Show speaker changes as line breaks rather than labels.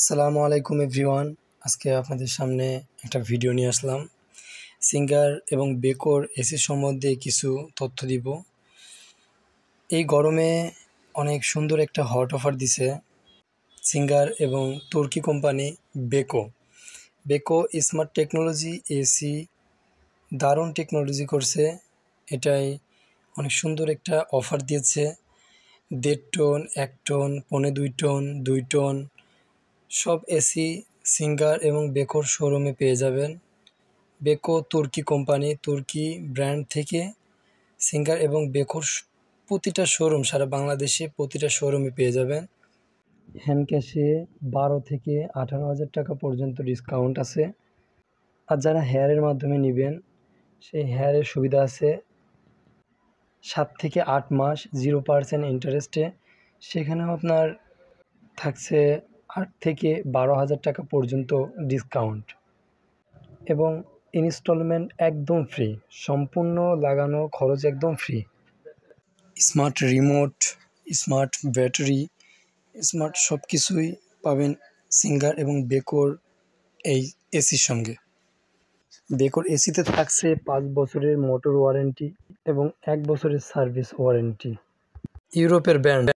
আসসালামু আলাইকুম এভরিওয়ান। আজকে আপনাদের সামনে একটা ভিডিও নিয়ে আসলাম। সিঙ্গার এবং বেকোর এসি সম্বন্ধে কিছু তথ্য দিব। এই গরমে অনেক সুন্দর একটা হট অফার দিছে সিঙ্গার এবং তুর্কি company Beko. Beko smart technology AC দারুণ টেকনোলজি করছে। এটাই অনেক সুন্দর একটা অফার দিয়েছে। 1.5 টন, 1 টন, 1.25 টন, 2 টন সব এসি সিঙ্গার এবং বেকোর শোরুমে পেয়ে যাবেন। বেকো তুর্কি কোম্পানি, তুর্কি ব্র্যান্ড থেকে সিঙ্গার এবং বেকোর প্রতিটা শোরুম সারা বাংলাদেশে প্রতিটা শোরুমে পেয়ে যাবেন। হ্যান্ড ক্যাশে 12 থেকে 18,000 টাকা পর্যন্ত ডিসকাউন্ট আছে। আর যারা হেয়ারের মাধ্যমে নেবেন সেই হেয়ারের সুবিধা আছে 7 থেকে 8 মাস 0% ইন্টারেস্টে। সেখানেও আপনার থাকছে 8 থেকে 12,000 টাকা পর্যন্ত ডিসকাউন্ট এবং ইনস্টলমেন্ট একদম ফ্রি, সম্পূর্ণ লাগানো খরচ একদম free. Smart remote, smart battery, smart সব কিছুই পাবেন সিঙ্গার এবং বেকোর এই এসির সঙ্গে। বেকোর এসিতে থাকছে 5 বছরের মোটর ওয়ারেন্টি এবং 1 বছরের সার্ভিস ওয়ারেন্টি। ইউরোপের ব্র্যান্ড